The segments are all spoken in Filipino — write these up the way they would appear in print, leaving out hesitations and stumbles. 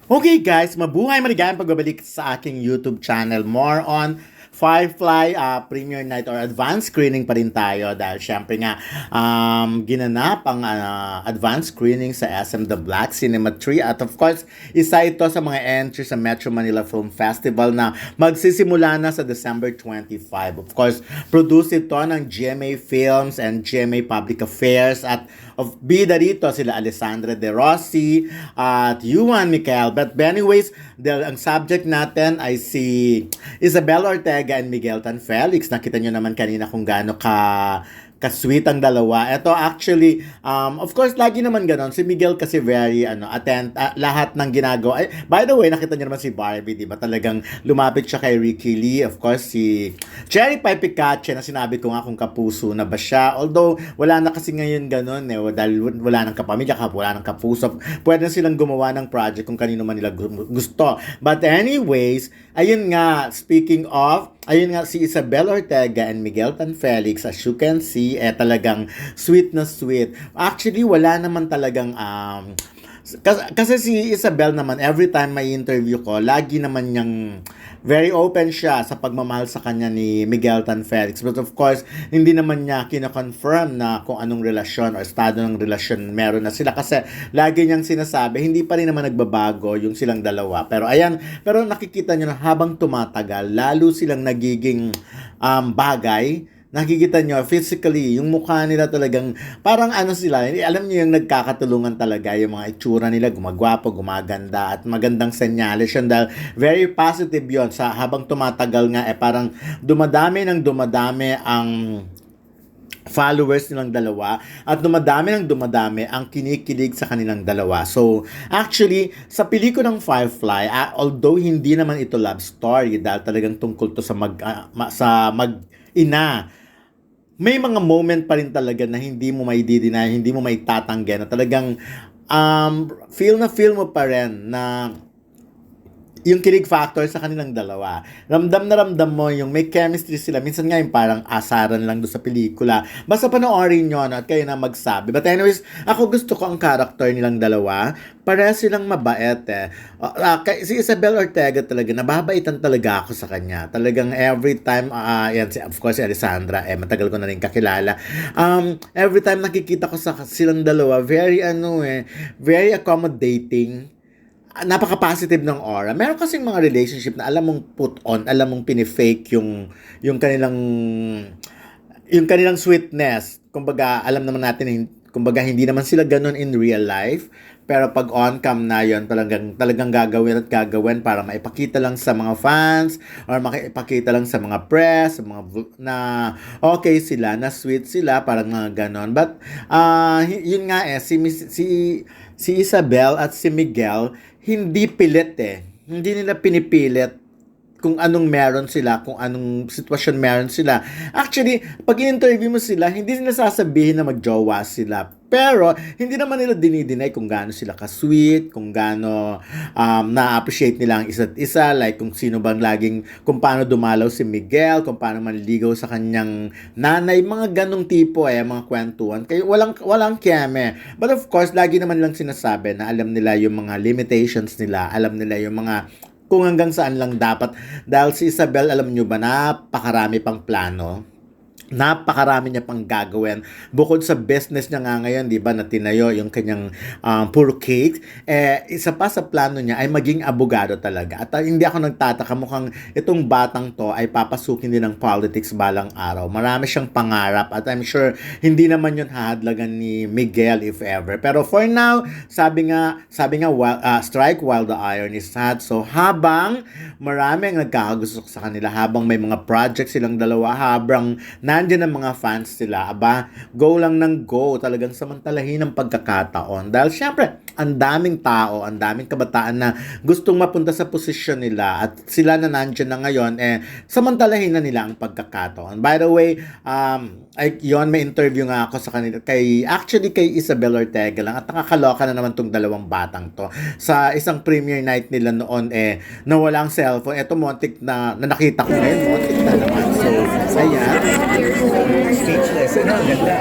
Okay guys, mabuhay maligayang pagbabalik sa aking YouTube channel. More on Firefly Premiere Night or advanced screening pa rin tayo dahil syempre nga ginanap ang advanced screening sa SM The Black Cinema 3 at of course isa ito sa mga entry sa Metro Manila Film Festival na magsisimula na sa December 25. Of course, produced ito ng GMA Films and GMA Public Affairs at of bida rito sila Alessandra De Rossi at Juan Michael. But anyways, ang subject natin ay si Isabel Ortega and Miguel Tan Felix. Nakita nyo naman kanina kung gaano ka-sweet ang dalawa. Ito actually, of course, lagi naman ganon. Si Miguel kasi very, lahat ng ginagawa. By the way, nakita nyo naman si Barbie, di ba? Talagang lumapit siya kay Ricky Lee. Of course, si Cherry Pie Picache na sinabi ko nga kung kapuso na ba siya. Although, wala na kasi ngayon ganon dahil wala nang kapamilya, wala nang kapuso. Pwede na silang gumawa ng project kung kanino man nila gusto. But anyways, ayun nga, speaking of, ayun nga si Isabel Ortega and Miguel Tan Felix, as you can see, talagang sweet na sweet. Actually, wala naman talagang kasi si Isabel naman, every time may interview ko, lagi naman niyang very open siya sa pagmamahal sa kanya ni Miguel Tan Felix. But of course, hindi naman niya kina-confirm na kung anong relasyon o estado ng relasyon meron na sila. Kasi lagi niyang sinasabi, hindi pa rin naman nagbabago yung silang dalawa. Pero ayan, pero nakikita niyo na habang tumatagal, lalo silang nagiging bagay. Nakikita nyo, physically, yung mukha nila talagang, parang sila, alam nyo yung nagkakatulungan talaga, yung mga itsura nila, gumagwapo, gumaganda, at magandang senyales yun, dahil very positive yon sa habang tumatagal nga, parang dumadami ang followers nilang dalawa at dumadami ang kinikilig sa kanilang dalawa. So, actually, sa pelikulang Firefly, although hindi naman ito love story dahil talagang tungkol to sa mag-ina, may mga moment pa rin talaga na hindi mo may dideny, hindi mo may tatanggi na talagang feel mo pa rin na yung kilig factor sa kanilang dalawa. Ramdam na ramdam mo yung may chemistry sila. Minsan nga yung parang asaran lang doon sa pelikula. Basta panoorin nyo at kayo na magsabi. But anyways, ako gusto ko ang character nilang dalawa. Pareha silang mabait si Isabel Ortega talaga, nababaitan talaga ako sa kanya. Talagang every time, of course si Alessandra, matagal ko na rin kakilala. Every time nakikita ko sa silang dalawa, very accommodating, napaka-positive ng aura. Meron kasing mga relationship na alam mong put on, alam mong pinifake yung kanilang sweetness. Kumbaga, alam naman natin, kumbaga hindi naman sila ganun in real life. Pero pag on-cam na yon, talagang gagawin at gagawin para maipakita lang sa mga fans or maipakita lang sa mga press, sa mga na okay sila, na sweet sila, parang mga ganon. But yun nga si Isabel at si Miguel, hindi pilit Hindi nila pinipilit kung anong meron sila, kung anong sitwasyon meron sila. Actually, pag in-interview mo sila, hindi nila sasabihin na magjowa sila. Pero, hindi naman nila dinideny kung gaano sila ka-sweet, kung gaano na-appreciate nila ang isa't isa, like kung sino bang kung paano dumalaw si Miguel, kung paano manligaw sa kanyang nanay, mga ganong tipo mga kwentuhan. Kaya walang kieme. But of course, lagi naman lang sinasabi na alam nila yung mga limitations nila, alam nila yung mga kung hanggang saan lang dapat. Dahil si Isabel, alam nyo ba, napakarami pang plano. Napakarami niya pang gagawin. Bukod sa business niya nga ngayon, di ba, na tinayo yung kanyang puro cake, isa pa sa plano niya ay maging abogado talaga. At hindi ako nagtataka, mukhang itong batang to ay papasukin din ng politics balang araw. Marami siyang pangarap at I'm sure hindi naman yun hahadlagan ni Miguel if ever. Pero for now, sabi nga strike while the iron is hot. So habang marami ang nagkakagusto sa kanila, habang may mga projects silang dalawa, habang nandiyan ang mga fans nila, go lang ng go, talagang samantalahin ang pagkakataon. Dahil syempre, ang daming tao, ang daming kabataan na gustong mapunta sa posisyon nila at sila na nandiyan na ngayon, samantalahin na nila ang pagkakataon. By the way, may interview nga ako sa kanila, kay Isabel Ortega lang, at nakakaloka na naman tong dalawang batang to. Sa isang premiere night nila noon, na walang cellphone, eto montik na nakita ko ngayon, montik na naman. So, ayan. Speechless. Ano? Ganda.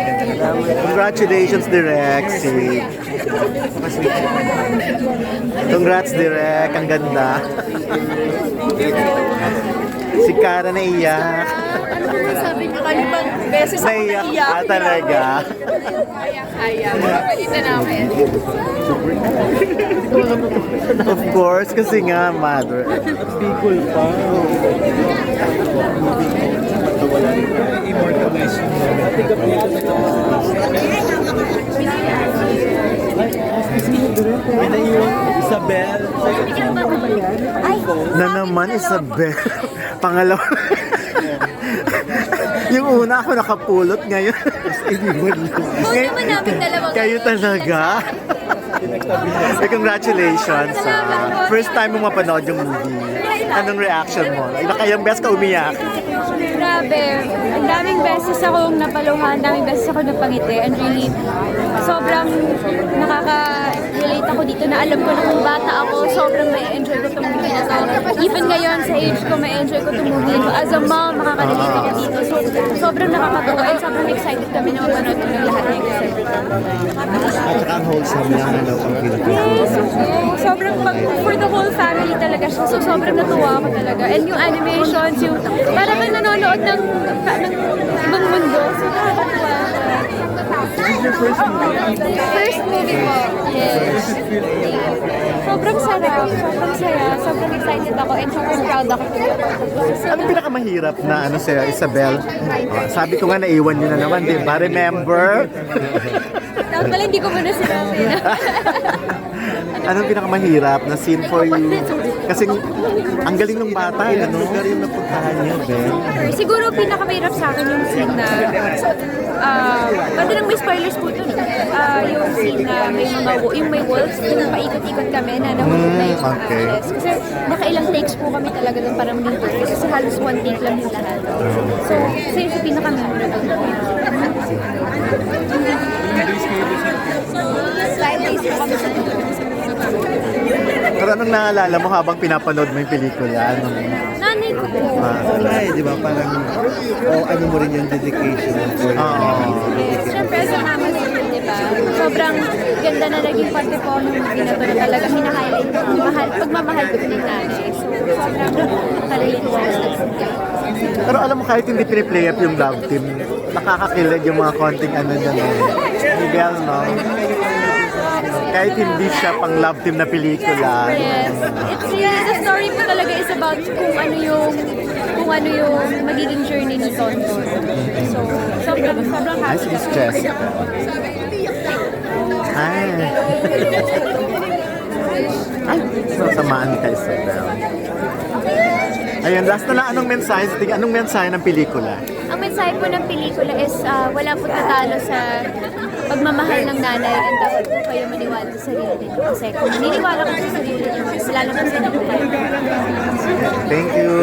Congratulations, Direk. Si Congrats, Direk. Ang ganda. Si Cara naiyak. Ano po sabi niyo? Kalibang beses ako Naiyak naiyak. ka talaga. Kaya. Pagkita namin. Of course, kasi nga, mother. Bicol pa. Immortalize yung may naiwan Isabel. Na naman, Isabel. Pangalawa. Yung una ako nakapulot ngayon. Huwag naman namin dalawang Kayo talaga. Congratulations. First time mo mapanood yung movie. Anong reaction mo? Nakayang best ka umiyak. Grabe. Ang daming beses akong napaluhan, ang daming beses ako napangiti. And really, sobrang nakaka-relate ako dito na alam ko na kung bata ako, sobrang may enjoy ko itong movie na to. Even ngayon, sa age ko, may enjoy ko itong movie. As a mom, makaka-relate ako dito. So, sobrang nakakatuwa and sobrang excited kami na mapanood ng lahat ng episode. At saka ang wholesome lang ano pang Yes, sobrang for the whole family talaga siya. So, sobrang natuwa ako talaga. And yung animations, yung parang kang nanonood ng ibang mundo. So, nakakatuwa. First movie ko. Yes. Sobrang sarap, sobrang saya, sobrang excited ako, and sobrang proud ako. Ano pinakamahirap na ano si Isabel? Sabi ko nga naiwan niyo na naman, di ba? Remember? Dapat pala hindi ko muna sinabi. Anong pinakamahirap na scene for you? Kasi ang galing ng bata, ano? lugar yung napuntahan niya, Ben. Siguro pinakamahirap sa akin yung scene na pwede nang may spoilers po dun. Yung scene na may mga yung may wolves, yung paikot-ikot kami na nahulog na yung mga okay. actress. Kasi nakailang takes po kami talaga dun para maging perfect. Kasi halos one take lang yung lahat. So, yun yung pinakamemorable. 5 days po kami sa Pero anong naalala mo habang pinapanood mo yung pelikula? Anong, nanay ko po. Oo nga eh, di ba? Parang, ano mo rin yung dedication for Yes, syempre as a mama din, di ba? Sobrang ganda na naging parte po ng movie na to na talaga hina-highlight ko. Pagmamahal ko din ng nanay. So, sobrang nakalilate ko sa pero alam mo, kahit hindi piniplay up yung love team, nakakakilig yung mga konting ano dyan. Miguel, no? Kahit hindi siya pang love team na pelikula. Yes. It's really, the story po talaga is about kung ano yung magiging journey ni Tonton. So, sobrang Ay, happy. si Jessica. Ay. Ay, sasamaan ni Isabel. Ayun, last na lang, anong mensahe ng pelikula? Ang mensahe po ng pelikula is wala po tatalo sa pagmamahal ng nanay, and dapat po kayo maniwala sa sarili niyo. Kasi kung naniniwala ka sa sarili niyo, wala naman sa inyo. Thank you.